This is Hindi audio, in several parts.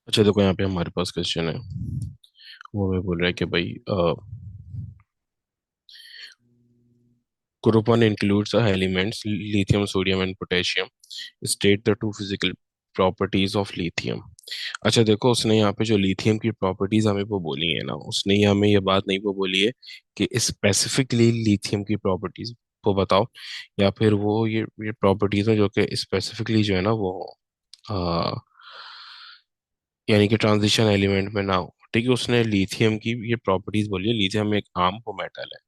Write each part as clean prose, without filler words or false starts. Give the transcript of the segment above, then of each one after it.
अच्छा देखो, यहाँ पे हमारे पास क्वेश्चन है। वो हमें बोल रहा है कि भाई group one includes elements lithium, sodium and potassium. State the two physical properties of lithium. अच्छा देखो, उसने यहाँ पे जो लिथियम की प्रॉपर्टीज हमें वो बोली है ना, उसने ये हमें ये बात नहीं वो बोली है कि स्पेसिफिकली लिथियम की प्रॉपर्टीज वो बताओ, या फिर वो ये प्रॉपर्टीज है जो कि स्पेसिफिकली जो है ना वो यानी कि ट्रांजिशन एलिमेंट में ना हो। ठीक है, उसने लिथियम की ये प्रॉपर्टीज बोली है। लिथियम एक आर्म को मेटल है,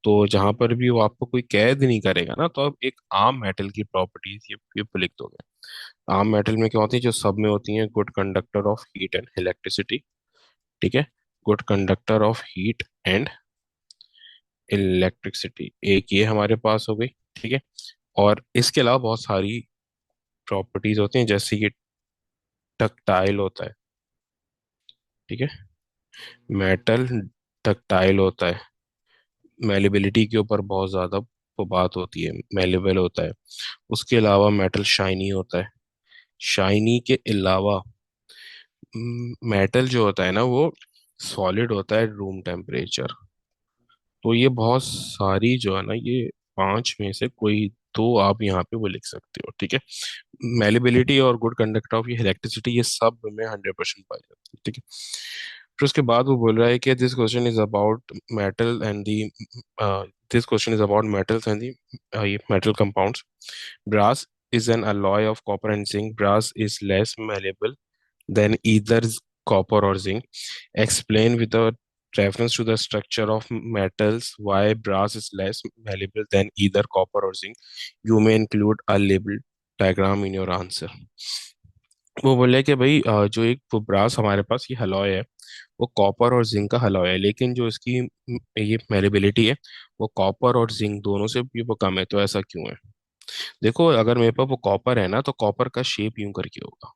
तो जहां पर भी वो आपको कोई कैद नहीं करेगा ना, तो आप एक आर्म मेटल की प्रॉपर्टीज ये लिख दोगे। आर्म मेटल में क्या होती है, जो सब में होती है, good conductor of heat and electricity. ठीक है, good conductor of heat and electricity, एक ये हमारे पास हो गई। ठीक है, और इसके अलावा बहुत सारी प्रॉपर्टीज होती हैं, जैसे ये डक्टाइल होता है। ठीक है, मेटल डक्टाइल होता है, मेलेबिलिटी के ऊपर बहुत ज़्यादा वो बात होती है, मेलेबल होता है। उसके अलावा मेटल शाइनी होता है। शाइनी के अलावा मेटल जो होता है ना वो सॉलिड होता है रूम टेम्परेचर। तो ये बहुत सारी जो है ना, ये पांच में से कोई दो आप यहाँ पे वो लिख सकते हो। ठीक है, मेलेबिलिटी और गुड कंडक्टर ऑफ ये इलेक्ट्रिसिटी, ये सब में 100% पाई जाती है। ठीक है, फिर उसके बाद वो बोल रहा है कि this question is about metal and the this question is about metals and the ये metal compounds. Brass is an alloy of copper and zinc. Brass is less malleable than either copper or zinc. Explain with a reference to the structure of metals why brass is less malleable than either copper or zinc. You may include a label diagram in your answer. वो बोले कि भाई जो वो ब्रास हमारे पास ये हलॉय है, वो कॉपर और जिंक का हलॉय है, लेकिन जो इसकी ये मेरेबिलिटी है वो कॉपर और जिंक दोनों से भी वो कम है। तो ऐसा क्यों है? देखो, अगर मेरे पास वो कॉपर है ना, तो कॉपर का शेप यूं करके होगा।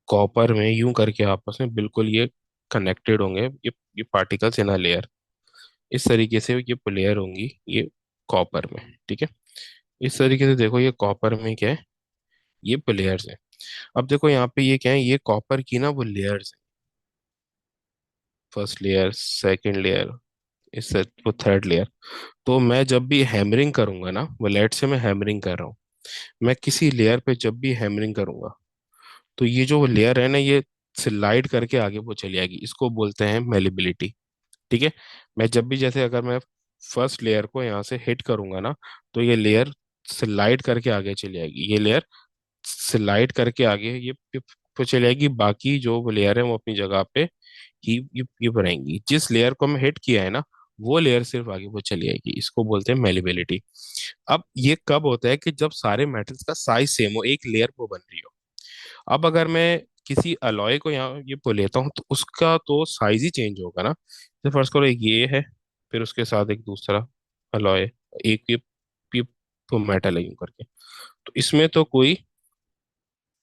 कॉपर में यूं करके आपस में बिल्कुल ये कनेक्टेड होंगे, ये पार्टिकल्स इन अ लेयर। इस तरीके से ये लेयर होंगी ये कॉपर में। ठीक है, इस तरीके से देखो, ये कॉपर में क्या है, ये लेयर्स है। अब देखो यहाँ पे ये क्या है, ये कॉपर की ना वो लेयर्स है। फर्स्ट लेयर, सेकंड लेयर, इस वो थर्ड लेयर। तो मैं जब भी हैमरिंग करूंगा ना, वो लेट से मैं हैमरिंग कर रहा हूँ, मैं किसी लेयर पे जब भी हैमरिंग करूंगा, तो ये जो लेयर है ना, ये स्लाइड करके आगे वो चली आएगी। इसको बोलते हैं मेलिबिलिटी। ठीक है, मैं जब भी जैसे अगर मैं फर्स्ट लेयर को यहाँ से हिट करूंगा ना, तो ये लेयर स्लाइड करके आगे चली आएगी। ये लेयर स्लाइड करके आगे पे चली आएगी। बाकी जो लेयर है वो अपनी जगह पे ही बनाएंगी। जिस लेयर को मैं हिट किया है ना, वो लेयर सिर्फ आगे वो चली आएगी। इसको बोलते हैं मेलिबिलिटी। अब ये कब होता है कि जब सारे मेटल्स का साइज सेम हो, एक लेयर वो बन रही हो। अब अगर मैं किसी अलॉय को यहाँ ये लेता हूँ, तो उसका तो साइज ही चेंज होगा ना। तो फर्स्ट करो, एक ये है, फिर उसके साथ एक दूसरा अलॉय, एक ये तो मेटल है यूं करके। तो इसमें तो कोई,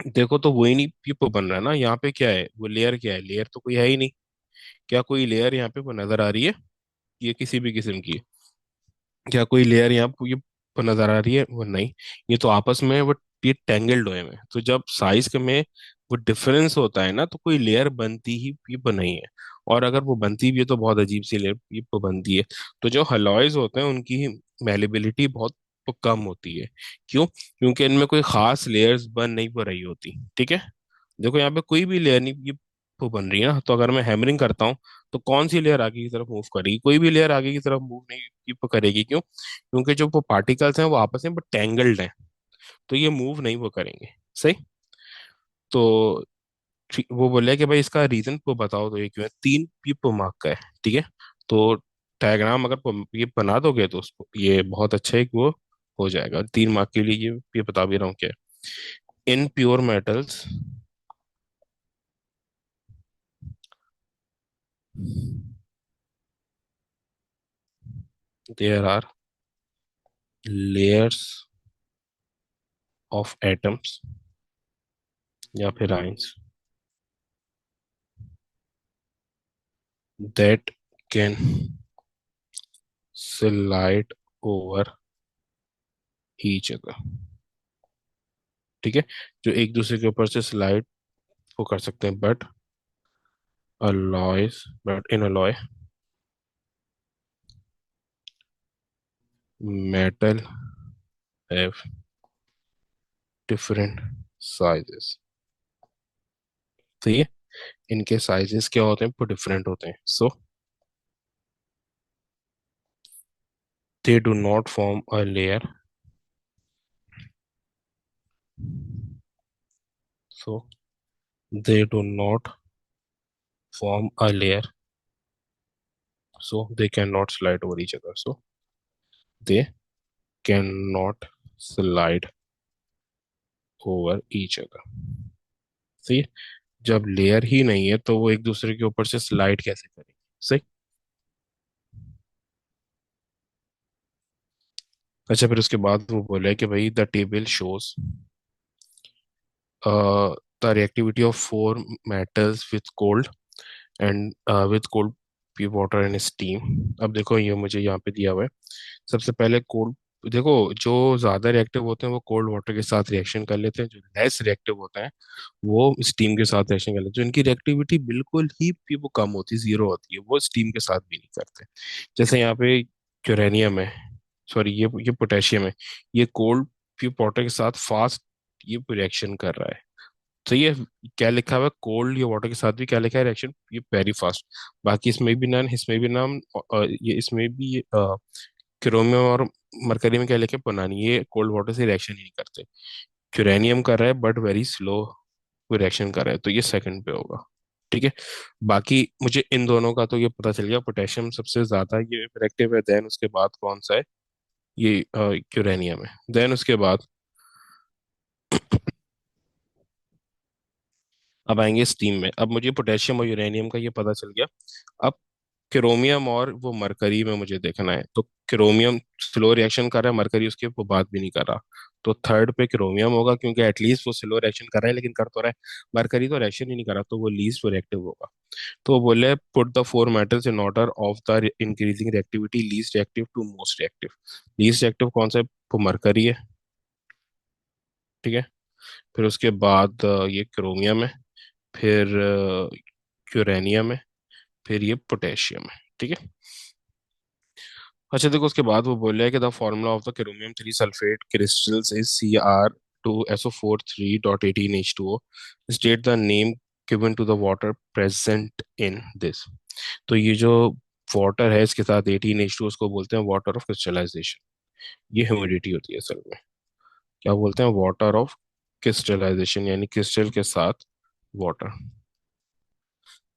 देखो तो वही नहीं ये बन रहा है ना। यहाँ पे क्या है, वो लेयर क्या है, लेयर तो कोई है ही नहीं। क्या कोई लेयर यहाँ पे वो नजर आ रही है? ये किसी भी किस्म की, क्या कोई लेयर यहाँ पे ये नजर आ रही है? वो नहीं। ये तो आपस में वो ये टेंगल्ड हुए हैं। तो जब साइज के में वो डिफरेंस होता है ना, तो कोई लेयर बनती ही ये नहीं है। और अगर वो बनती भी है तो बहुत अजीब सी लेयर ये बनती है। तो जो हलॉयज होते हैं उनकी मेलेबिलिटी बहुत कम होती है। क्यों? क्योंकि इनमें कोई खास लेयर्स बन नहीं पा रही होती। ठीक है, देखो यहाँ पे कोई भी लेयर नहीं ये वो बन रही है ना। तो अगर मैं हैमरिंग करता हूँ, तो कौन सी लेयर आगे की तरफ मूव करेगी? कोई भी लेयर आगे की तरफ मूव नहीं की करेगी। क्यों? क्योंकि जो वो पार्टिकल्स हैं वो आपस में टेंगल्ड हैं, तो ये मूव नहीं वो करेंगे। सही। तो वो बोले कि भाई इसका रीजन वो बताओ, तो ये क्यों है? तीन ये मार्क का है। ठीक है, तो डायग्राम अगर ये बना दोगे तो उसको ये बहुत अच्छा एक वो हो जाएगा। 3 मार्क के लिए ये बता भी रहा हूँ क्या है। In pure metals there are layers of atoms या फिर ions that can slide over each other। ठीक है, जो एक दूसरे के ऊपर से स्लाइड वो कर सकते हैं, but in alloy metal have different sizes. तो ये इनके साइजेस क्या होते हैं, वो डिफरेंट होते हैं। So they do not form a layer, so they do not form a layer, so they cannot slide over each other, so they cannot slide over each other। सही। जब लेयर ही नहीं है तो वो एक दूसरे के ऊपर से स्लाइड कैसे करेंगे? सही। अच्छा, फिर उसके बाद वो बोला है कि भाई the table shows the reactivity of four metals with cold and with cold water and steam. अब देखो ये मुझे यहाँ पे दिया हुआ है। सबसे पहले कोल्ड, देखो जो ज्यादा रिएक्टिव होते हैं वो कोल्ड वाटर के साथ रिएक्शन कर लेते हैं, जो लेस रिएक्टिव होता है वो स्टीम के साथ रिएक्शन कर लेते हैं। जो इनकी रिएक्टिविटी बिल्कुल ही वो कम होती है, जीरो होती है, वो स्टीम के साथ भी नहीं करते। जैसे यहाँ पे यूरेनियम है, सॉरी ये पोटेशियम है, ये कोल्ड वाटर के साथ फास्ट ये रिएक्शन कर रहा है। तो ये क्या लिखा हुआ है, कोल्ड या वाटर के साथ भी क्या लिखा है, रिएक्शन ये वेरी फास्ट। बाकी इसमें भी नन, इसमें भी नाम, ये इसमें भी क्रोमियम और मरकरी में क्या लिखे बनानी, ये कोल्ड वाटर से रिएक्शन ही नहीं करते। यूरेनियम कर रहा है बट वेरी स्लो रिएक्शन कर रहा है, तो ये सेकंड पे होगा। ठीक है। बाकी मुझे इन दोनों का तो ये पता चल गया, पोटेशियम सबसे ज्यादा ये रिएक्टिव है, देन उसके बाद कौन सा है, ये यूरेनियम है, देन उसके बाद अब आएंगे स्टीम में। अब मुझे पोटेशियम और यूरेनियम का ये पता चल गया। अब क्रोमियम और वो मरकरी में मुझे देखना है, तो क्रोमियम स्लो रिएक्शन कर रहा है, मरकरी उसके वो बात भी नहीं कर रहा। तो थर्ड पे क्रोमियम होगा, क्योंकि एटलीस्ट वो स्लो रिएक्शन कर रहा है लेकिन कर तो रहा है। मरकरी तो रिएक्शन ही नहीं कर रहा, तो वो लीस्ट रिएक्टिव होगा। तो वो बोले put the four metals in order of the increasing reactivity, least reactive to most reactive. Least reactive कौन सा है, वो मरकरी है। ठीक है। फिर उसके बाद ये क्रोमियम है, फिर यूरेनियम है, फिर ये पोटेशियम है। ठीक है। अच्छा देखो उसके बाद वो बोल रहा है कि the formula of the chromium three sulphate crystals is Cr2SO4 3.18H2O। State the name given to the water present in this. तो ये जो वाटर है इसके साथ 18H2, उसको बोलते हैं वाटर ऑफ क्रिस्टलाइजेशन। ये ह्यूमिडिटी होती है असल में। क्या बोलते हैं, वाटर ऑफ क्रिस्टलाइजेशन, यानी क्रिस्टल के साथ वाटर,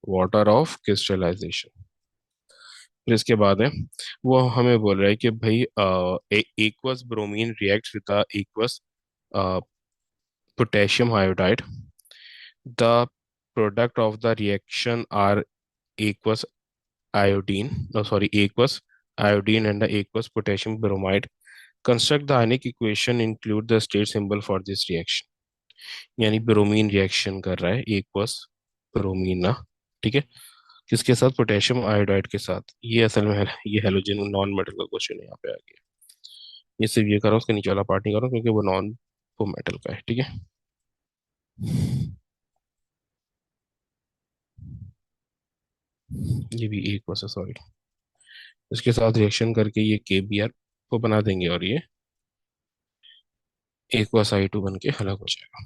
वाटर ऑफ क्रिस्टलाइजेशन। फिर इसके बाद है, वो हमें बोल रहा है कि भाई aqueous bromine reacts with aqueous potassium iodide. The product of the reaction are aqueous iodine, no sorry, aqueous iodine and the aqueous potassium bromide। Construct the ionic equation, include the state symbol for this reaction। यानी ब्रोमीन रिएक्शन कर रहा है, aqueous ब्रोमीन ना। ठीक है। किसके साथ, पोटेशियम आयोडाइड के साथ। ये असल में ये हेलोजन नॉन मेटल का क्वेश्चन है यहाँ पे आ गया। ये सिर्फ ये कर रहा हूँ, उसके नीचे वाला पार्ट नहीं कर रहा हूँ क्योंकि वो नॉन, वो मेटल का है। ठीक है। ये भी एक बस है, सॉरी। इसके साथ रिएक्शन करके ये KBr को बना देंगे और ये एक बस I2 बन के अलग हो जाएगा।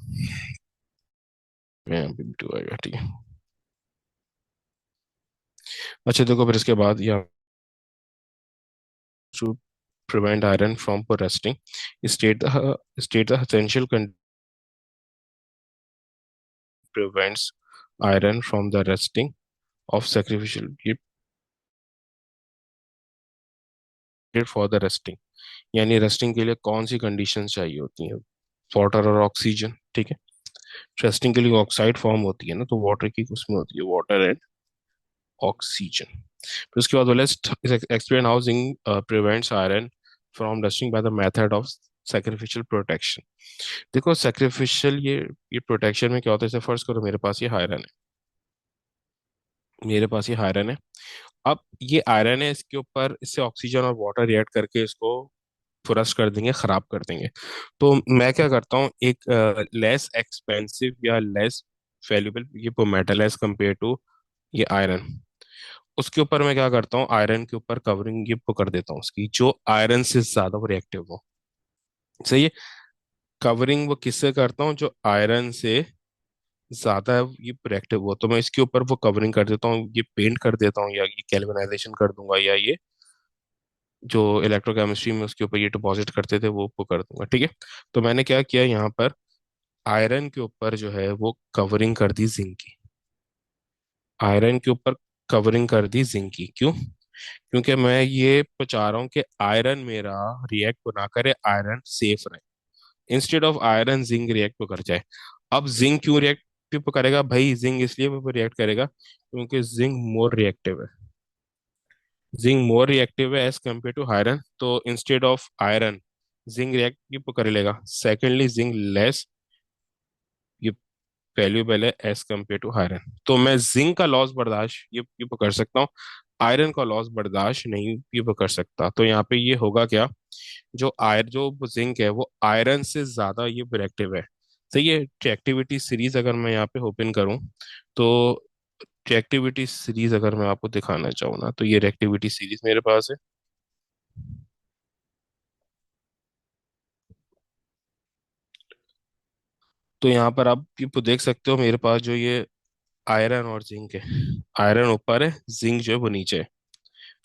यहाँ पे B2 आएगा। ठीक है। अच्छा देखो फिर इसके बाद यहाँ to prevent iron from rusting, state the essential prevents iron from the rusting of sacrificial for the rusting। यानी रस्टिंग के लिए कौन सी कंडीशन चाहिए होती हैं, वाटर और ऑक्सीजन। ठीक है। रस्टिंग के लिए ऑक्साइड फॉर्म होती है ना, तो वाटर की उसमें होती है वाटर एंड ऑक्सीजन। फिर उसके बाद बोले explain how zinc prevents iron from rusting by the method of sacrificial protection. देखो सैक्रिफिशियल ये प्रोटेक्शन में क्या होता है, जैसे फर्स्ट करो मेरे पास ये आयरन है, मेरे पास ये आयरन है। अब ये आयरन है, इसके ऊपर इससे ऑक्सीजन और वाटर रिएक्ट करके इसको फुरस कर देंगे, खराब कर देंगे। तो मैं क्या करता हूँ, एक लेस एक्सपेंसिव या लेस वैल्यूबल ये वो मेटल एज कम्पेयर टू ये आयरन। उसके ऊपर मैं क्या करता हूँ, आयरन के ऊपर कवरिंग ये वो कर देता हूँ उसकी, जो आयरन से ज्यादा वो रिएक्टिव हो। सही है। कवरिंग वो किससे करता हूँ, जो आयरन से ज्यादा ये रिएक्टिव हो, तो मैं इसके ऊपर वो कवरिंग कर देता हूँ, ये पेंट कर देता हूँ, या ये कैल्विनाइजेशन कर दूंगा, या ये जो इलेक्ट्रोकेमिस्ट्री में उसके ऊपर ये डिपॉजिट करते थे वो कर दूंगा। ठीक है। तो मैंने क्या किया यहाँ पर, आयरन के ऊपर जो है वो कवरिंग कर दी जिंक की। आयरन के ऊपर कवरिंग कर दी जिंक की, क्यों? क्योंकि मैं ये चाह रहा हूँ कि आयरन मेरा रिएक्ट ना करे, आयरन सेफ रहे। Instead of iron zinc react कर जाए। अब जिंक क्यों रिएक्ट करेगा भाई? जिंक इसलिए वो रिएक्ट करेगा क्योंकि जिंक मोर रिएक्टिव है। जिंक मोर रिएक्टिव है एज कम्पेयर टू आयरन, तो instead of iron zinc react कर लेगा। सेकेंडली जिंक लेस ये वैल्यूबल है एज कम्पेयर टू आयरन, तो मैं जिंक का लॉस बर्दाश्त ये कर सकता हूँ, आयरन का लॉस बर्दाश्त नहीं ये कर सकता। तो यहाँ पे ये होगा क्या, जो जिंक है वो आयरन से ज्यादा ये रिएक्टिव है। सही है। रिएक्टिविटी सीरीज अगर मैं यहाँ पे ओपन करूँ, तो रिएक्टिविटी सीरीज अगर मैं आपको दिखाना चाहूँ ना, तो ये रिएक्टिविटी सीरीज मेरे पास है। तो यहाँ पर आप ये तो देख सकते हो मेरे पास जो ये आयरन और जिंक है, आयरन ऊपर है, जिंक जो है वो नीचे है।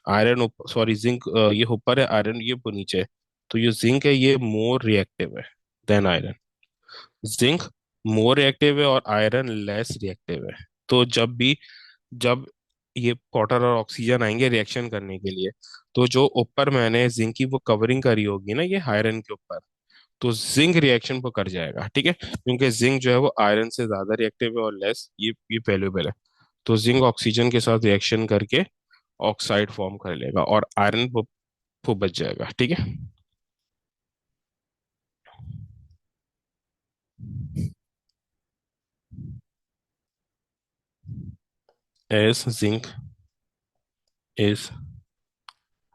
आयरन सॉरी जिंक ये ऊपर है, आयरन ये वो नीचे है। तो ये जिंक है ये मोर रिएक्टिव है than iron. Zinc more reactive है और आयरन लेस रिएक्टिव है। तो जब ये वाटर और ऑक्सीजन आएंगे रिएक्शन करने के लिए, तो जो ऊपर मैंने जिंक की वो कवरिंग करी होगी ना ये आयरन के ऊपर, तो जिंक रिएक्शन को कर जाएगा। ठीक है, क्योंकि जिंक जो है वो आयरन से ज्यादा रिएक्टिव है और लेस ये वैल्यूएबल है। तो जिंक ऑक्सीजन के साथ रिएक्शन करके ऑक्साइड फॉर्म कर लेगा और आयरन वो बच जाएगा। ठीक है। S zinc is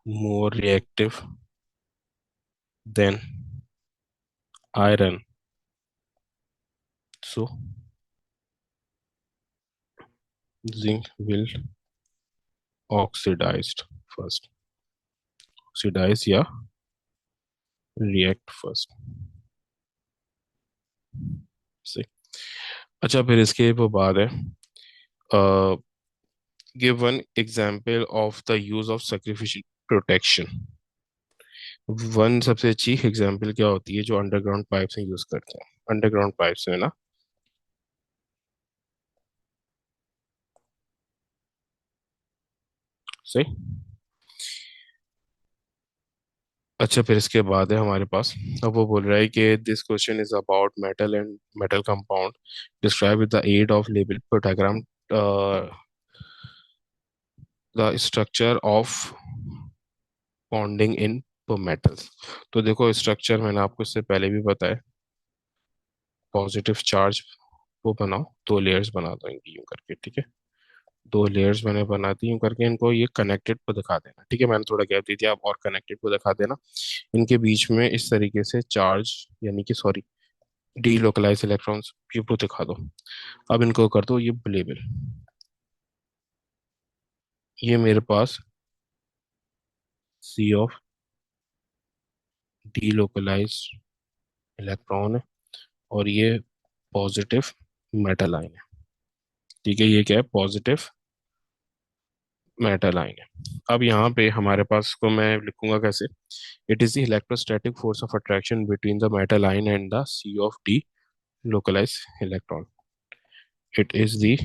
more reactive than iron, so zinc will oxidized first, oxidize या react first से। अच्छा, फिर इसके वो बाद है, give one example of the use of sacrificial protection। One सबसे अच्छी एग्जांपल क्या होती है जो अंडरग्राउंड पाइप से यूज करते हैं, अंडरग्राउंड पाइप से, है ना? सही। अच्छा, फिर इसके बाद है हमारे पास, अब वो बोल रहा है कि this question is about metal and metal compound, describe with the aid of label diagram the structure of bonding in metals. तो देखो स्ट्रक्चर मैंने आपको इससे पहले भी बताया, पॉजिटिव चार्ज वो बनाओ, दो लेयर्स बना दो इनकी यूं करके। ठीक है, दो लेयर्स मैंने बना दी यूं करके, इनको ये कनेक्टेड को दिखा देना। ठीक है, मैंने थोड़ा गैप दी थी, आप और कनेक्टेड को दिखा देना। इनके बीच में इस तरीके से चार्ज, यानी कि सॉरी डी लोकलाइज इलेक्ट्रॉन्स ये वो दिखा दो। अब इनको कर दो ये लेबल। ये मेरे पास सी ऑफ डी लोकलाइज इलेक्ट्रॉन है, और ये पॉजिटिव मेटल आयन है। ठीक है, ये क्या है, पॉजिटिव मेटल आयन है। अब यहाँ पे हमारे पास को मैं लिखूंगा कैसे, it is the electrostatic force of attraction between the metal ion and the sea of delocalise electron. It is the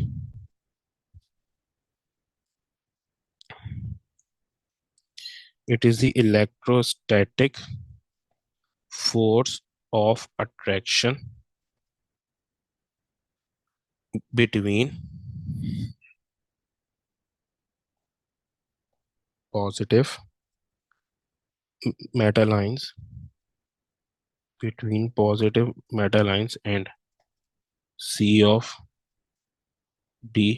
it is the electrostatic force of attraction between positive metal ions, between positive metal ions and C of D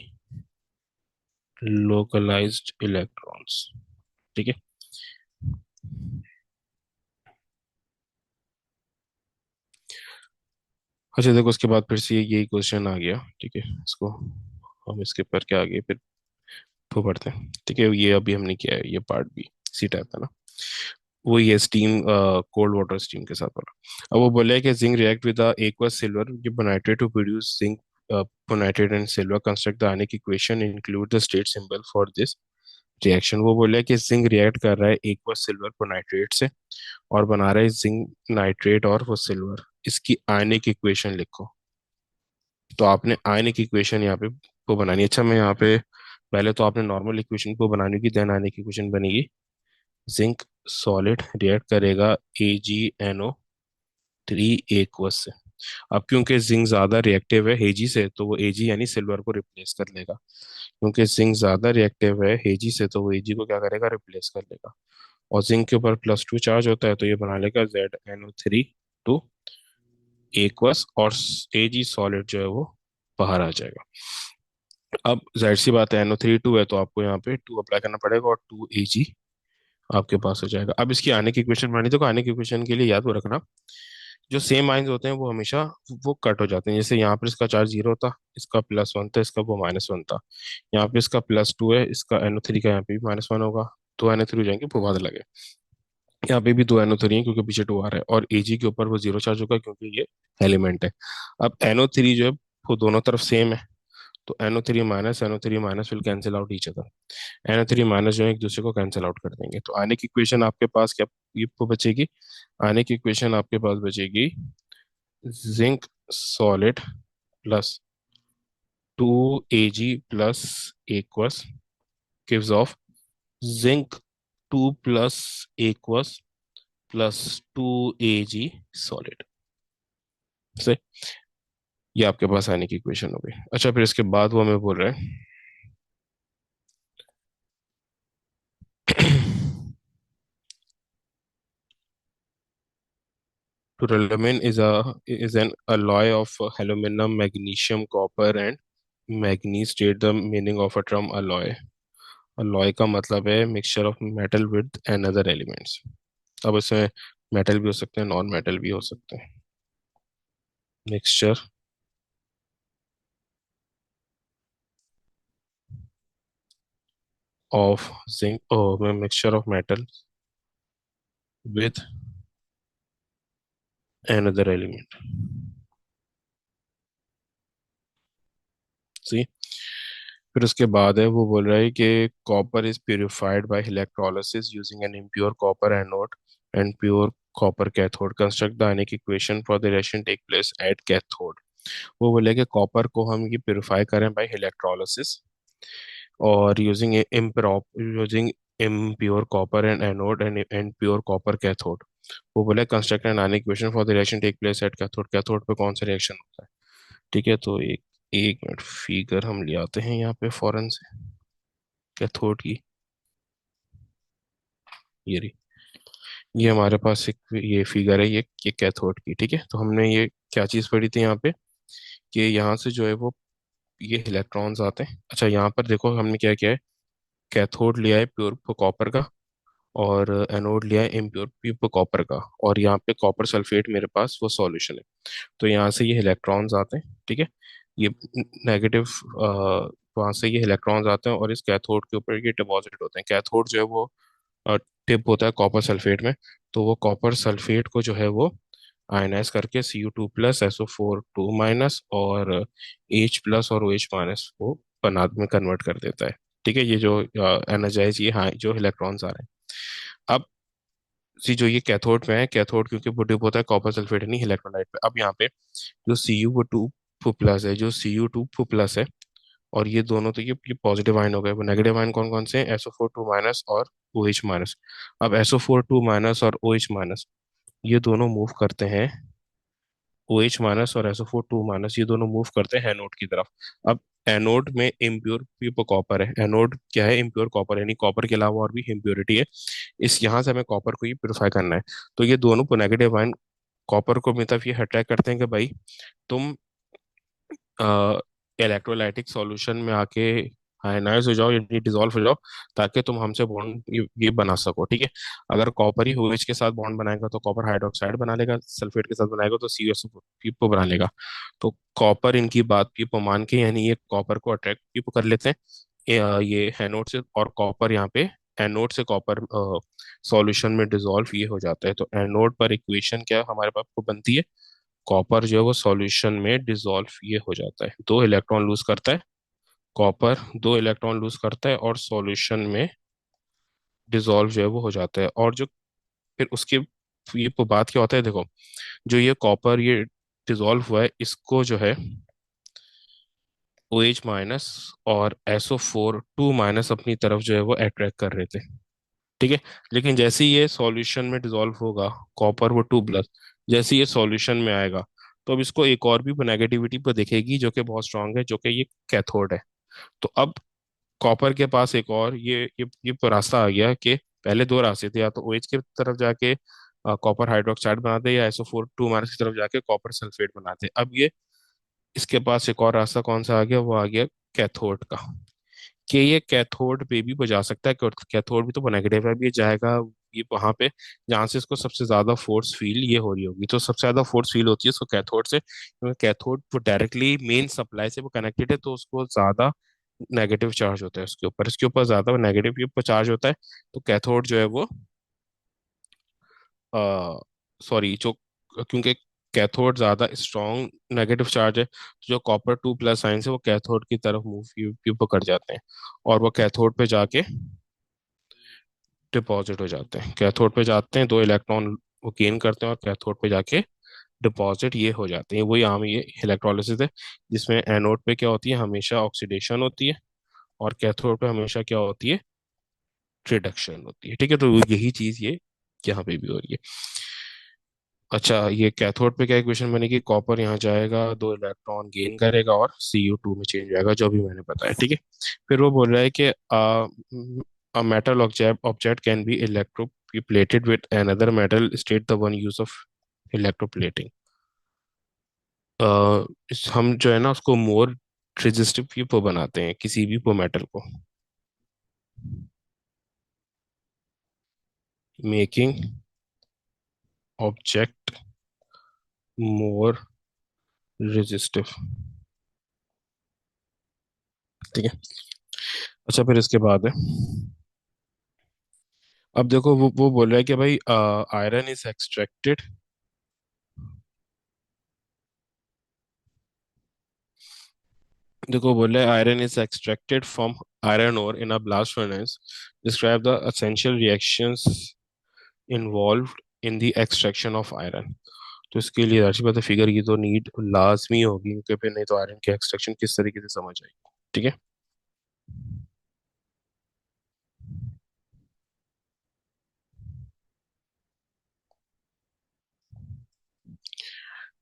localized electrons। ठीक है। अच्छा देखो, उसके बाद फिर से यही क्वेश्चन आ गया, ठीक है। इसको हम इसके पर क्या आगे फिर तो पढ़ते हैं, ठीक है। ये अभी हमने किया है, ये पार्ट भी इसी टाइप का ना। वो ये स्टीम, कोल्ड वाटर स्टीम के साथ वाला। अब वो बोले कि zinc react with aqueous silver nitrate to produce zinc nitrate and silver, construct the ionic equation, include the state symbol for this reaction. वो बोले कि जिंक रिएक्ट कर रहा है aqueous सिल्वर बोनाइट्रेट से और बना रहा है जिंक नाइट्रेट और वो सिल्वर। इसकी आयनिक इक्वेशन लिखो। तो आपने आयनिक इक्वेशन यहाँ पे को बनानी है। अच्छा, मैं यहाँ पे पहले तो आपने नॉर्मल इक्वेशन को बनानी होगी, देन आयनिक इक्वेशन बनेगी। जिंक सॉलिड रिएक्ट करेगा AgNO3 एक्वस से। अब क्योंकि जिंक ज्यादा रिएक्टिव है हेजी से, तो वो Ag यानी सिल्वर को रिप्लेस कर लेगा। क्योंकि जिंक ज्यादा रिएक्टिव है हेजी से, तो वो Ag को क्या करेगा, रिप्लेस कर लेगा। और जिंक के ऊपर +2 चार्ज होता है, तो ये बना लेगा ZnO3 एक्वस, और Ag सॉलिड जो है वो बाहर आ जाएगा। अब जाहिर सी बात है, NO3 2 है, तो आपको यहाँ पे 2 अप्लाई करना पड़ेगा और 2 Ag आपके पास हो जाएगा। अब इसकी आने की इक्वेशन बनानी, तो आने की इक्वेशन के लिए याद वो रखना, जो सेम आइंस होते हैं वो हमेशा वो कट हो जाते हैं। जैसे यहाँ पर इसका चार्ज 0 था, इसका +1 था, इसका वो -1 था। यहाँ पे इसका +2 है, इसका NO3 का यहाँ पे भी -1 होगा। 2 NO3 हो जाएंगे, वो बाद लगे। यहाँ पे भी 2 NO3 है, क्योंकि पीछे 2 आ रहा है, और Ag के ऊपर वो 0 चार्ज होगा, क्योंकि ये एलिमेंट है। अब NO3 जो है वो दोनों तरफ सेम है, तो NO3 minus will cancel out each other. NO3 minus जो है एक दूसरे को कैंसिल आउट कर देंगे। तो आने की इक्वेशन आपके पास क्या ये वो बचेगी? आने की इक्वेशन आपके पास बचेगी zinc solid plus 2 Ag plus aqueous gives off zinc 2 plus aqueous +2 Ag solid से। ये आपके पास आने की इक्वेशन हो गई। अच्छा, फिर इसके बाद वो हमें बोल रहे हैं Duralumin is an alloy of aluminum, magnesium, copper and manganese. State the meaning of a term alloy. alloy का मतलब है mixture of metal with another elements. अब इसमें मेटल भी हो सकते हैं, नॉन मेटल भी हो सकते हैं। Mixture of zinc, mixture of metal with another element। C, फिर उसके बाद है वो बोल रहा है कि copper is purified by electrolysis using an impure copper anode and pure copper cathode, construct the ionic equation for the reaction take place at cathode. वो बोले कि कॉपर को हम ये प्यूरिफाई करें बाय इलेक्ट्रोलिसिस और using impure copper and anode and pure copper cathode. वो बोले construct an ionic equation for the reaction take place at cathode. Cathode पे कौन सा रिएक्शन होता है? ठीक है, तो एक एक मिनट, फिगर हम ले आते हैं यहाँ पे फॉरन से कैथोड की। ये रही, ये हमारे पास एक ये फिगर है, ये कैथोड की, ठीक है। तो हमने ये क्या चीज़ पढ़ी थी यहाँ पे, कि यहाँ से जो है वो ये इलेक्ट्रॉन्स आते हैं। अच्छा, यहाँ पर देखो हमने क्या किया है, कैथोड लिया है प्योर कॉपर का, और एनोड लिया है इम्प्योर प्योर कॉपर का, और यहाँ पे कॉपर सल्फेट मेरे पास वो सॉल्यूशन है। तो यहाँ से ये इलेक्ट्रॉन्स आते हैं, ठीक है। ये नेगेटिव, वहाँ से ये इलेक्ट्रॉन्स आते हैं और इस कैथोड के ऊपर ये डिपॉजिट होते हैं। कैथोड जो है वो टिप होता है कॉपर सल्फेट में। तो वो कॉपर सल्फेट को जो है वो आयनाइज करके Cu2 प्लस SO4 2 माइनस और H प्लस और OH माइनस वो बना में कन्वर्ट कर देता है। ठीक है, ये जो एनर्जाइज ये हाँ जो इलेक्ट्रॉन्स आ रहे हैं। अब सी जो ये कैथोड में है, कैथोड क्योंकि वो डिप होता है कॉपर सल्फेट नहीं इलेक्ट्रोलाइट पे। अब यहाँ पे जो Cu2 प्लस है, जो Cu2 प्लस है, और ये दोनों तो ये पॉजिटिव आयन हो गए। वो नेगेटिव आयन कौन कौन से हैं? SO4 2 माइनस और OH माइनस। अब SO4 2 माइनस और OH माइनस ये दोनों मूव करते हैं, OH माइनस और SO4 2 माइनस ये दोनों मूव करते हैं एनोड की तरफ। अब एनोड में इम्प्योर प्योर कॉपर है। एनोड क्या है? इम्प्योर कॉपर, यानी कॉपर के अलावा और भी इम्प्योरिटी है। इस यहाँ से हमें कॉपर को ही प्योरीफाई करना है। तो ये दोनों नेगेटिव आयन कॉपर को मतलब ये अट्रैक्ट करते हैं कि भाई तुम इलेक्ट्रोलाइटिक सॉल्यूशन में आके आयनाइज हो जाओ यानी डिजोल्व हो जाओ, ताकि तुम हमसे बॉन्ड ये बना सको, ठीक है। अगर कॉपर ही OH के साथ बॉन्ड बनाएगा तो कॉपर हाइड्रोक्साइड बना लेगा, सल्फेट के साथ बनाएगा तो CuSO बना लेगा। तो कॉपर इनकी बात पीपो मान के, यानी ये कॉपर को अट्रैक्ट पीपो कर लेते हैं ये एनोड से, और कॉपर यहाँ पे एनोड से कॉपर सॉल्यूशन में डिसॉल्व ये हो जाता है। तो एनोड पर इक्वेशन क्या हमारे पास को बनती है, कॉपर जो है वो सॉल्यूशन में डिसॉल्व ये हो जाता है, 2 इलेक्ट्रॉन लूज करता है, कॉपर 2 इलेक्ट्रॉन लूज करता है और सॉल्यूशन में डिसॉल्व जो है वो हो जाता है। और जो फिर उसके ये बात क्या होता है, देखो जो ये कॉपर ये डिसॉल्व हुआ है इसको जो है OH- और SO4 2- अपनी तरफ जो है वो अट्रैक्ट कर रहे थे, ठीक है। लेकिन जैसे ही ये सॉल्यूशन में डिसॉल्व होगा, कॉपर वो 2+, जैसे ही ये सॉल्यूशन में आएगा तो अब इसको एक और भी नेगेटिविटी पर दिखेगी जो कि बहुत स्ट्रांग है, जो कि ये कैथोड है। तो अब कॉपर के पास एक और ये रास्ता आ गया कि पहले दो रास्ते थे, या तो OH की तरफ जाके कॉपर हाइड्रोक्साइड बनाते, या SO4 2- की तरफ जाके कॉपर सल्फेट बनाते। अब ये इसके पास एक और रास्ता कौन सा आ गया, वो आ गया कैथोड का, कि ये कैथोड पे भी बजा सकता है। कैथोड भी तो नेगेटिव है, अब ये जाएगा ये वहां पे जहां से इसको सबसे ज्यादा फोर्स फील ये हो रही होगी। तो सबसे ज्यादा फोर्स फील होती है उसको कैथोड से, क्योंकि कैथोड वो डायरेक्टली मेन सप्लाई से वो कनेक्टेड है, तो उसको ज्यादा नेगेटिव चार्ज होता है उसके ऊपर, इसके ऊपर ज्यादा नेगेटिव चार्ज होता है। तो कैथोड जो है वो सॉरी जो क्योंकि कैथोड ज्यादा स्ट्रॉन्ग नेगेटिव चार्ज है, तो जो कॉपर 2+ आयंस है वो कैथोड की तरफ मूव कर जाते हैं, और वो कैथोड पे जाके डिपॉजिट हो जाते हैं। कैथोड पे जाते हैं, 2 इलेक्ट्रॉन वो गेन करते हैं और कैथोड पे जाके डिपॉजिट ये हो जाते हैं। वही आम ये इलेक्ट्रोलिसिस है, जिसमें एनोड पे क्या होती है, हमेशा ऑक्सीडेशन होती है, और कैथोड पे हमेशा क्या होती है, रिडक्शन होती है, ठीक है। तो यही चीज ये यहाँ पे भी हो रही है। अच्छा, ये कैथोड पे क्या इक्वेशन बनेगी, कॉपर यहाँ जाएगा, 2 इलेक्ट्रॉन गेन करेगा और Cu2 में चेंज हो जाएगा, जो भी मैंने बताया, ठीक है। फिर वो बोल रहा है कि a metal object can be electroplated with another metal, state the one use of electroplating। हम जो है ना उसको मोर रेजिस्टिव भी बनाते हैं किसी भी मेटल को, मेकिंग ऑब्जेक्ट मोर रेजिस्टिव, ठीक है। अच्छा, फिर इसके बाद है, अब देखो वो बोल रहा है कि भाई आयरन इज एक्सट्रैक्टेड, देखो बोल रहा है iron is extracted from iron ore in a blast furnace, describe the essential reactions involved in the extraction of iron. तो इसके लिए जाहिर सी बात है फिगर की तो नीड लाजमी होगी, क्योंकि फिर नहीं तो आयरन की एक्सट्रैक्शन किस तरीके से समझ आएगी, ठीक है।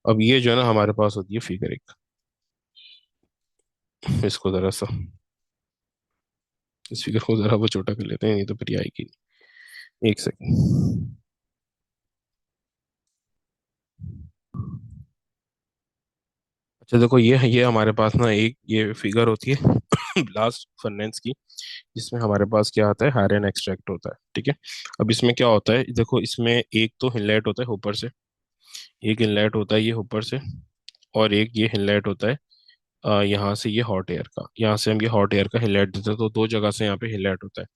अब ये जो है ना हमारे पास होती है फिगर एक, इसको जरा सा इस फिगर को जरा वो छोटा कर लेते हैं, नहीं तो फिर ये आएगी नहीं। एक सेकंड। अच्छा देखो, ये हमारे पास ना एक ये फिगर होती है ब्लास्ट फर्नेस की, जिसमें हमारे पास क्या आता है, आयरन एक्सट्रैक्ट होता है, ठीक है। अब इसमें क्या होता है, देखो इसमें एक तो इनलेट होता है ऊपर से, एक इनलेट होता है ये ऊपर से, और एक ये इनलेट होता है यहाँ से, ये हॉट एयर का, यहाँ से हम ये हॉट एयर का इनलेट देते हैं, तो दो जगह से यहाँ पे इनलेट होता है।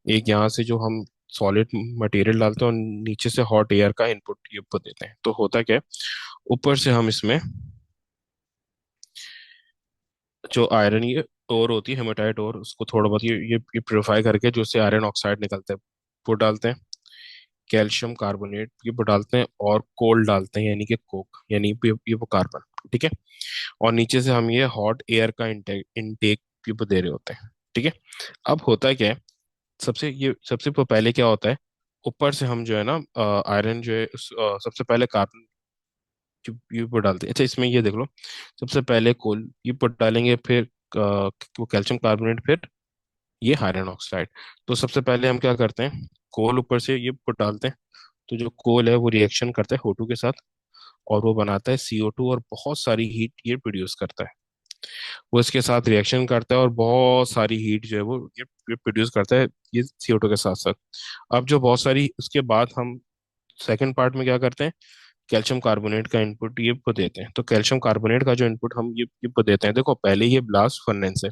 एक यहाँ से जो हम सॉलिड मटेरियल डालते हैं, और नीचे से हॉट एयर का इनपुट ये ऊपर देते हैं। तो होता क्या है, ऊपर से हम इसमें जो आयरन ये ओर होती है, हेमाटाइट ओर, उसको थोड़ा बहुत ये प्योरीफाई करके जो उससे आयरन ऑक्साइड निकलता है वो डालते हैं, कैल्शियम कार्बोनेट ये वो डालते हैं, और कोल डालते हैं यानी कि कोक, यानी ये वो कार्बन, ठीक है। और नीचे से हम ये हॉट एयर का इनटेक इनटेक ये वो दे रहे होते हैं, ठीक है। अब होता क्या है, सबसे पहले क्या होता है, ऊपर से हम जो है ना आयरन जो है सबसे पहले कार्बन ये पर डालते हैं। अच्छा, इसमें ये देख लो, सबसे पहले कोल ये पर डालेंगे, फिर वो कैल्शियम कार्बोनेट, फिर ये आयरन ऑक्साइड। तो सबसे पहले हम क्या करते हैं, कोल ऊपर से ये पर डालते हैं, तो जो कोल है वो रिएक्शन करता है O2 के साथ, और वो बनाता है CO2, और बहुत सारी हीट ये प्रोड्यूस करता है। वो इसके साथ रिएक्शन करता है और बहुत सारी हीट जो है वो ये प्रोड्यूस करता है, ये CO2 के साथ साथ। अब जो बहुत सारी, उसके बाद हम सेकंड पार्ट में क्या करते हैं, कैल्शियम कार्बोनेट का इनपुट ये को देते हैं। तो कैल्शियम कार्बोनेट का जो इनपुट हम ये को देते हैं, देखो पहले ये ब्लास्ट फर्नेस है,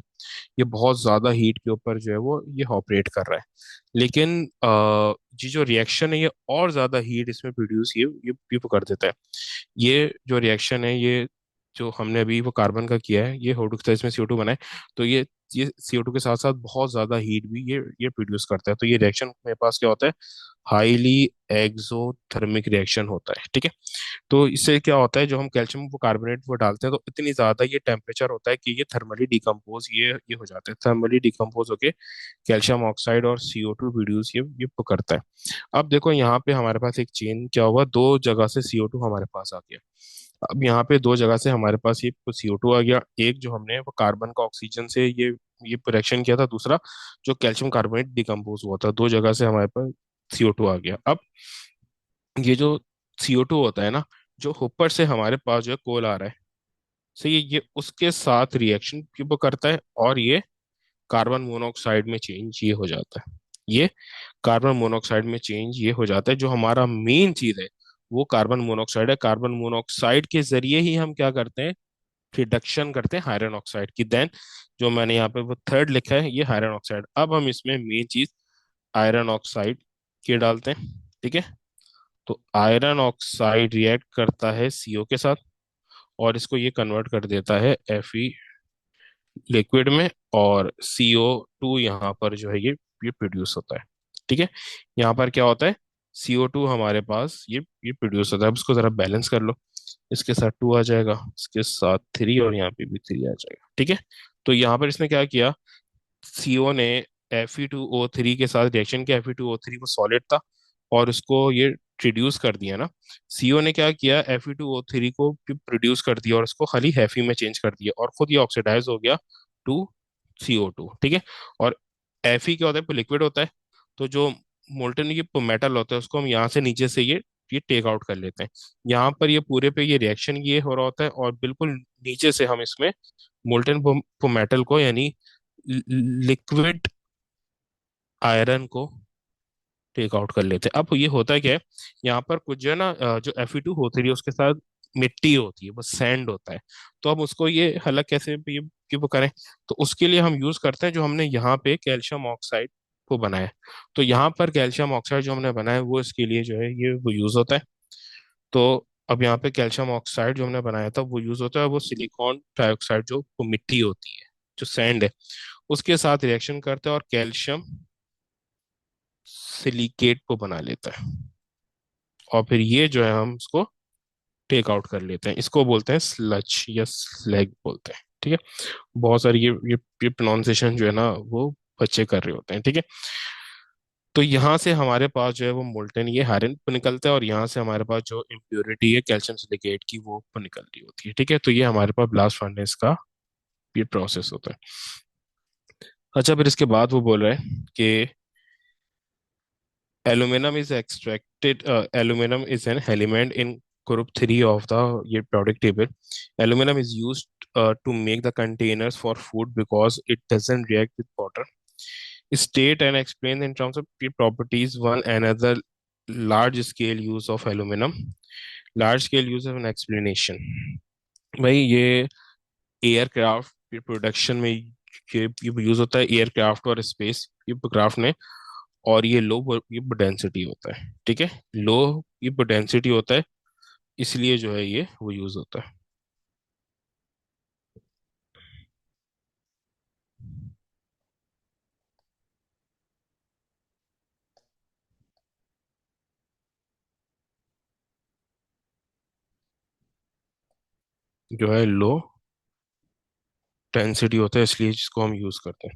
ये बहुत ज्यादा हीट के ऊपर जो है वो ये ऑपरेट कर रहा है। लेकिन ये जो रिएक्शन है ये और ज्यादा हीट इसमें प्रोड्यूस ये कर देता है। ये जो रिएक्शन है, ये जो हमने अभी वो कार्बन का किया है, ये हो इसमें CO2 बना है, तो ये CO2 के साथ साथ बहुत ज्यादा हीट भी ये प्रोड्यूस करता है। तो ये रिएक्शन मेरे पास क्या होता है, हाईली एक्सोथर्मिक रिएक्शन होता है, ठीक है। तो इससे क्या होता है, जो हम कैल्शियम वो कार्बोनेट वो डालते हैं, तो इतनी ज्यादा ये टेम्परेचर होता है कि ये थर्मली डिकम्पोज ये हो जाते हैं, थर्मली डिकम्पोज होके कैल्शियम ऑक्साइड और CO2 प्रोड्यूस ये करता है। अब देखो यहाँ पे हमारे पास एक चेन क्या हुआ, दो जगह से CO2 हमारे पास आ गया। अब यहाँ पे दो जगह से हमारे पास ये CO2 आ गया, एक जो हमने वो कार्बन का ऑक्सीजन से ये रिएक्शन किया था, दूसरा जो कैल्शियम कार्बोनेट डिकम्पोज हुआ था, दो जगह से हमारे पास CO2 आ गया। अब ये जो CO2 होता है ना, जो ऊपर से हमारे पास जो है कोल आ रहा है, सही है, ये उसके साथ रिएक्शन वो करता है और ये कार्बन मोनोऑक्साइड में चेंज ये हो जाता है। ये कार्बन मोनोऑक्साइड में चेंज ये हो जाता है। जो हमारा मेन चीज है वो कार्बन मोनोऑक्साइड है। कार्बन मोनोऑक्साइड के जरिए ही हम क्या करते हैं, रिडक्शन करते हैं आयरन ऑक्साइड की। देन जो मैंने यहाँ पे वो थर्ड लिखा है, ये आयरन ऑक्साइड। अब हम इसमें मेन चीज आयरन ऑक्साइड के डालते हैं, ठीक है। तो आयरन ऑक्साइड रिएक्ट करता है CO के साथ और इसको ये कन्वर्ट कर देता है Fe लिक्विड में, और CO2 यहाँ पर जो है ये प्रोड्यूस होता है, ठीक है। यहाँ पर क्या होता है, CO2 हमारे पास ये प्रोड्यूस होता है। अब इसको जरा बैलेंस कर लो, इसके साथ 2 आ जाएगा, इसके साथ 3, और यहाँ पे भी 3 आ जाएगा, ठीक है। तो यहाँ पर इसने क्या किया, CO ने Fe2O3 के साथ रिएक्शन किया, Fe2O3 वो सॉलिड था और उसको ये रिड्यूस कर दिया ना। CO ने क्या किया, Fe2O3 को प्रोड्यूस कर दिया और उसको खाली हैफी में चेंज कर दिया और खुद ये ऑक्सीडाइज हो गया टू CO2, ठीक है। और Fe क्या होता है, लिक्विड होता है। तो जो मोल्टन ये मेटल होता है उसको हम यहाँ से नीचे से ये टेक आउट कर लेते हैं। यहाँ पर ये पूरे पे ये रिएक्शन ये हो रहा होता है और बिल्कुल नीचे से हम इसमें मोल्टन मेटल को, यानी लिक्विड आयरन को टेक आउट कर लेते हैं। अब ये होता है क्या है, यहाँ पर कुछ जो है ना, जो Fe2 होती है उसके साथ मिट्टी होती है, वो सैंड होता है। तो अब उसको ये अलग कैसे ये वो करें, तो उसके लिए हम यूज करते हैं जो हमने यहाँ पे कैल्शियम ऑक्साइड को बनाया है। तो यहाँ पर कैल्शियम ऑक्साइड जो हमने बनाया है वो इसके लिए जो है ये वो यूज होता है। तो अब यहाँ पे कैल्शियम ऑक्साइड जो हमने बनाया था वो यूज होता है, वो सिलिकॉन डाइऑक्साइड जो वो मिट्टी होती है, जो सैंड है, उसके साथ रिएक्शन करता है और कैल्शियम सिलिकेट को बना लेता है। और फिर ये जो है हम इसको टेक आउट कर लेते हैं, इसको बोलते हैं स्लज या स्लैग बोलते हैं, ठीक है। बहुत सारी ये प्रोनाउंसिएशन जो है ना वो बच्चे कर रहे होते हैं, ठीक है। तो यहाँ से हमारे पास जो है वो मोल्टेन ये हायरन निकलता है और यहाँ से हमारे पास जो इम्प्योरिटी है कैल्शियम सिलिकेट की वो निकल रही होती है, ठीक है। तो ये हमारे पास ब्लास्ट फर्नेस का ये प्रोसेस होता है। अच्छा, फिर इसके बाद वो बोल रहे हैं कि aluminum is extracted, aluminum is an element in group 3 of the ये periodic table. Aluminum is used to make the containers for food because it doesn't react with water. State and explain in terms of properties one another large scale use of aluminum. Large scale use of an explanation. भाई ये एयरक्राफ्ट प्रोडक्शन में ये यूज होता है, एयरक्राफ्ट और स्पेस ये क्राफ्ट में। और ये लो ये डेंसिटी होता है, ठीक है। लो ये डेंसिटी होता है, इसलिए जो है ये वो यूज होता है। जो है लो डेंसिटी होता है, इसलिए जिसको हम यूज करते हैं।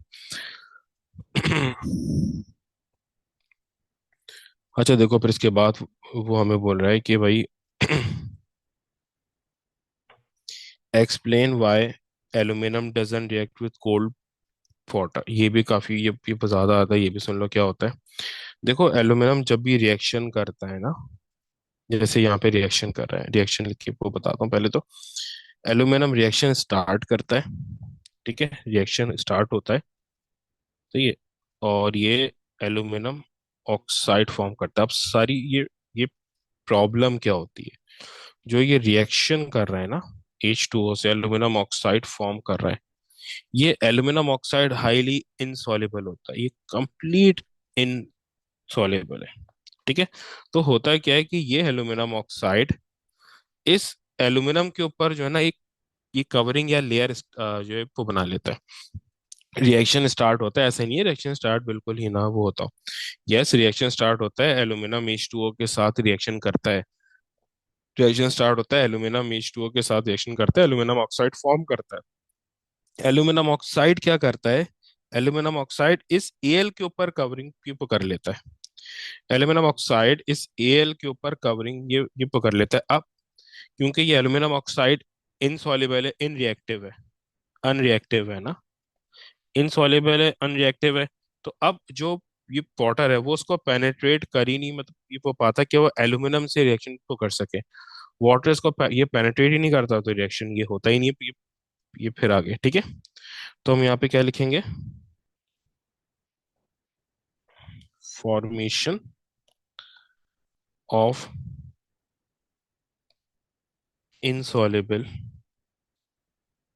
अच्छा देखो, फिर इसके बाद वो हमें बोल रहा है कि भाई explain why aluminium doesn't react with cold water. ये भी काफी ये ज्यादा आता है, ये भी सुन लो क्या होता है। देखो एल्यूमिनियम जब भी रिएक्शन करता है ना, जैसे यहाँ पे रिएक्शन कर रहा है, रिएक्शन लिख के वो बताता हूँ पहले तो। एल्यूमिनियम रिएक्शन स्टार्ट करता है, ठीक है, रिएक्शन स्टार्ट होता है, सही है, और ये एल्यूमिनियम ऑक्साइड फॉर्म करता है। अब सारी ये प्रॉब्लम क्या होती है, जो ये रिएक्शन कर रहा है ना, H2O से एल्यूमिनियम ऑक्साइड फॉर्म कर रहा है, ये एल्यूमिनियम ऑक्साइड हाईली इनसॉल्युबल होता है, ये कंप्लीट इनसॉल्युबल है, ठीक है। तो होता क्या है कि ये एल्यूमिनियम ऑक्साइड इस एल्यूमिनियम के ऊपर जो है ना एक ये कवरिंग या लेयर जो है वो बना लेता है। रिएक्शन स्टार्ट होता है, ऐसे नहीं है रिएक्शन स्टार्ट बिल्कुल ही ना वो होता हो। यस, रिएक्शन स्टार्ट होता है, एल्यूमिनियम H2O के साथ रिएक्शन करता है, रिएक्शन स्टार्ट होता है, एल्यूमिनियम H2O के साथ रिएक्शन करता है, एल्यूमिनियम ऑक्साइड फॉर्म करता है। एल्यूमिनियम ऑक्साइड क्या करता है, एल्यूमिनियम ऑक्साइड इस Al के ऊपर कवरिंग की पकड़ लेता है, एल्यूमिनियम ऑक्साइड इस Al के ऊपर कवरिंग ये पकड़ लेता है। अब क्योंकि ये एल्यूमिनियम ऑक्साइड इनसॉल्युबल है, इनरिएक्टिव है, अनरिएक्टिव है ना, इनसॉल्युबल है, अनरिएक्टिव है, तो अब जो ये वाटर है वो उसको पेनेट्रेट कर ही नहीं, मतलब ये वो पाता कि वो एल्यूमिनियम से रिएक्शन को कर सके, वाटर इसको ये पेनेट्रेट ही नहीं करता, तो रिएक्शन ये होता ही नहीं है, ये फिर आगे, ठीक है। तो हम यहाँ पे क्या लिखेंगे, formation of insoluble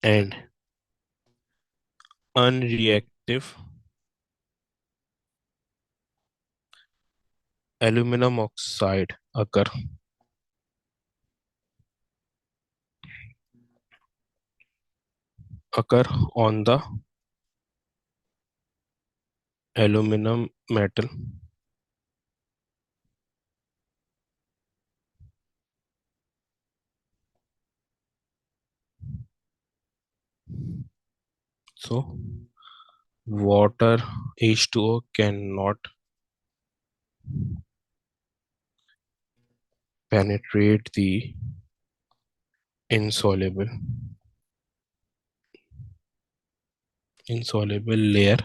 and unreactive aluminum oxide occur on the aluminum metal, so water H2O cannot penetrate the insoluble insoluble layer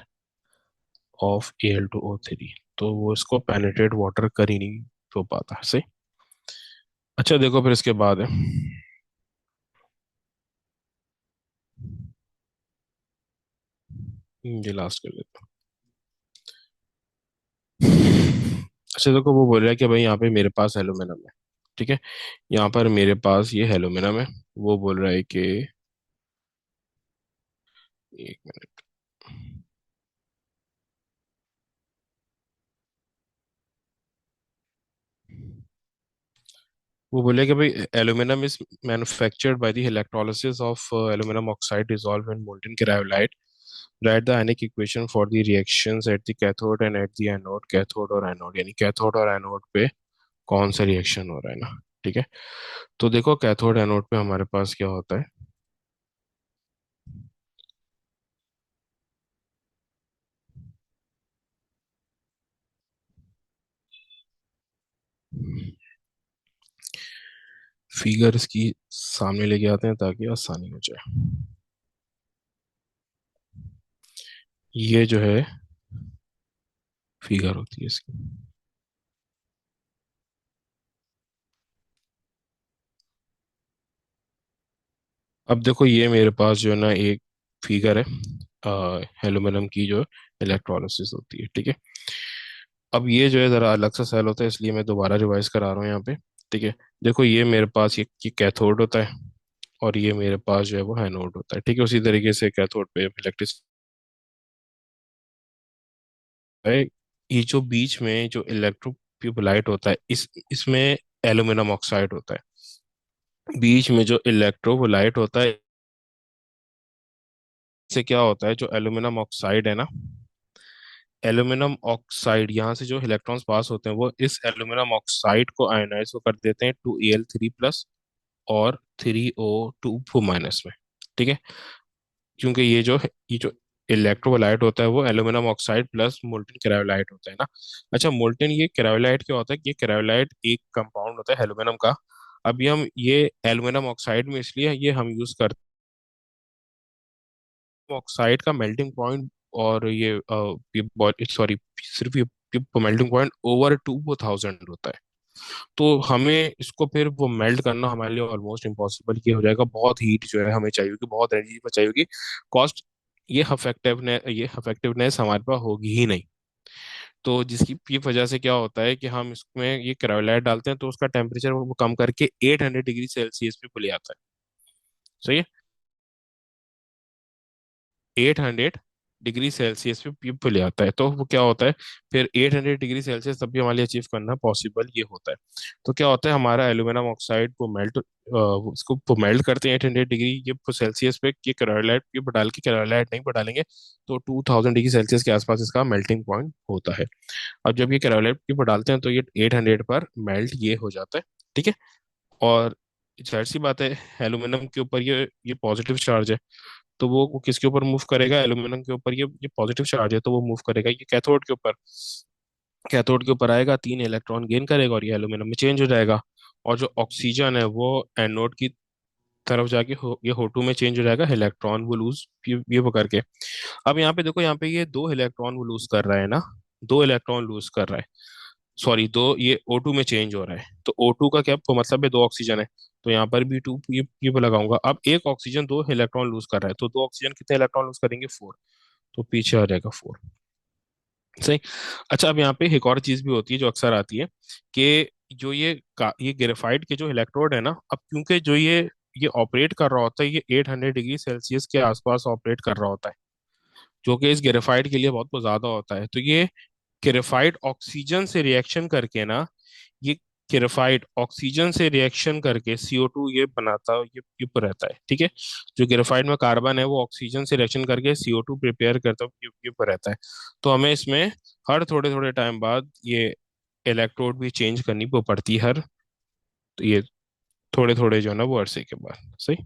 of Al2O3, तो वो इसको पेनिट्रेट वाटर कर ही नहीं तो पाता सही। अच्छा देखो फिर इसके बाद है, ये लास्ट कर देता हूँ। अच्छा देखो वो बोल रहा है कि भाई यहाँ पे मेरे पास एल्यूमिनियम है, ठीक है, यहाँ पर मेरे पास ये एल्यूमिनियम है, वो बोल रहा है कि एक मिनट, वो बोले कि भाई aluminium is manufactured by the electrolysis of aluminium oxide dissolve in molten cryolite, right the ionic equation for the reactions at the cathode and at the anode, cathode और एनोड यानी कैथोड और एनोड पे कौन सा रिएक्शन हो रहा है ना, ठीक है। तो देखो कैथोड एनोड पे हमारे पास क्या होता है, फिगर इसकी सामने लेके आते हैं ताकि आसानी हो जाए। ये जो है फिगर होती है इसकी। अब देखो ये मेरे पास जो है ना एक फिगर है एल्यूमिनियम की जो इलेक्ट्रोलिसिस होती है, ठीक है। अब ये जो है ज़रा अलग सा सेल होता है, इसलिए मैं दोबारा रिवाइज करा रहा हूँ यहाँ पे, ठीक है। देखो ये मेरे पास ये कैथोड होता है, और ये मेरे पास जो है वो एनोड होता है, ठीक है। उसी तरीके से कैथोड पे इलेक्ट्रिक है, ये जो बीच में जो इलेक्ट्रोलाइट होता है इसमें एल्यूमिनियम ऑक्साइड होता है, बीच में जो इलेक्ट्रोलाइट होता है इससे क्या होता है, जो एल्यूमिनियम ऑक्साइड है ना, एल्यूमिनियम ऑक्साइड यहाँ से जो इलेक्ट्रॉन्स पास होते हैं वो इस एल्यूमिनियम ऑक्साइड को आयोनाइज को कर देते हैं 2Al3 प्लस और 3O2 माइनस में, ठीक है। क्योंकि ये जो इलेक्ट्रोलाइट होता है वो aluminium oxide plus molten cryolite होता है ना। अच्छा मोल्टन ये क्रायोलाइट क्या होता है, ये क्रायोलाइट एक कंपाउंड होता है एल्यूमिनियम का। अभी हम ये एल्यूमिनियम ऑक्साइड में इसलिए ये हम यूज करते हैं ऑक्साइड का मेल्टिंग पॉइंट, और ये सॉरी सिर्फ ये मेल्टिंग पॉइंट ओवर 2000 होता है, तो हमें इसको फिर वो मेल्ट करना हमारे लिए ऑलमोस्ट इम्पॉसिबल ये हो जाएगा। बहुत हीट जो है हमें चाहिए होगी, बहुत एनर्जी चाहिए होगी। कॉस्ट, ये इफेक्टिवनेस हमारे पास होगी ही नहीं। तो जिसकी ये वजह से क्या होता है कि हम इसमें ये क्रायोलाइट डालते हैं तो उसका टेम्परेचर वो कम करके 800 डिग्री सेल्सियस पे ले आता है। सही है। 800 डिग्री सेल्सियस पे पीप ले आता है। तो वो क्या होता है, फिर 800 डिग्री सेल्सियस तब भी हमारे लिए अचीव करना पॉसिबल ये होता है। तो क्या होता है, हमारा एल्यूमिनियम ऑक्साइड को मेल्ट, उसको वो मेल्ट करते हैं 800 डिग्री ये सेल्सियस पे। ये कैरोलाइट ये डाल के, कैरोलाइट नहीं डालेंगे तो 2000 डिग्री सेल्सियस के आसपास इसका मेल्टिंग पॉइंट होता है। अब जब ये कैरोलाइट ये डालते हैं तो ये 800 पर मेल्ट ये हो जाता है। ठीक है। और जाहिर सी बात है, एल्यूमिनियम के ऊपर ये पॉजिटिव चार्ज है, तो वो किसके ऊपर मूव करेगा, एल्यूमिनियम के ऊपर। ये पॉजिटिव चार्ज है तो वो मूव करेगा ये कैथोड के ऊपर। कैथोड के ऊपर आएगा, 3 इलेक्ट्रॉन गेन करेगा और ये एल्यूमिनियम में चेंज हो जाएगा। और जो ऑक्सीजन है वो एनोड की तरफ जाके ये O2 में चेंज हो जाएगा, इलेक्ट्रॉन वो लूज ये वो करके। अब यहाँ पे देखो, यहाँ पे ये 2 इलेक्ट्रॉन वो लूज कर रहा है ना, 2 इलेक्ट्रॉन लूज कर रहा है। सॉरी, दो, ये O2 में चेंज हो रहा है तो O2 का क्या मतलब है, 2 ऑक्सीजन है। तो यहाँ पर भी टू ये पे लगाऊंगा। अब एक ऑक्सीजन 2 इलेक्ट्रॉन लूज कर रहा है तो 2 ऑक्सीजन कितने इलेक्ट्रॉन लूज करेंगे, 4। तो पीछे आ जाएगा 4। सही। अच्छा, अब यहाँ पे एक और चीज भी होती है जो अक्सर आती है कि जो ये ग्रेफाइट के जो इलेक्ट्रोड है ना, अब क्योंकि जो ये ऑपरेट कर रहा होता है, ये 800 डिग्री सेल्सियस के आसपास ऑपरेट कर रहा होता है, जो कि इस ग्रेफाइट के लिए बहुत ज्यादा होता है। तो ये ग्रेफाइट ऑक्सीजन से रिएक्शन करके ना, ये ग्रेफाइट ऑक्सीजन से रिएक्शन करके CO2 ये बनाता है, ये पर रहता है। ठीक है। जो ग्रेफाइट में कार्बन है वो ऑक्सीजन से रिएक्शन करके CO2 प्रिपेयर करता है, ये पर रहता है। तो हमें इसमें हर थोड़े थोड़े टाइम बाद ये इलेक्ट्रोड भी चेंज करनी वो पड़ती है, हर, तो ये थोड़े थोड़े जो है ना वो अरसे के बाद। सही।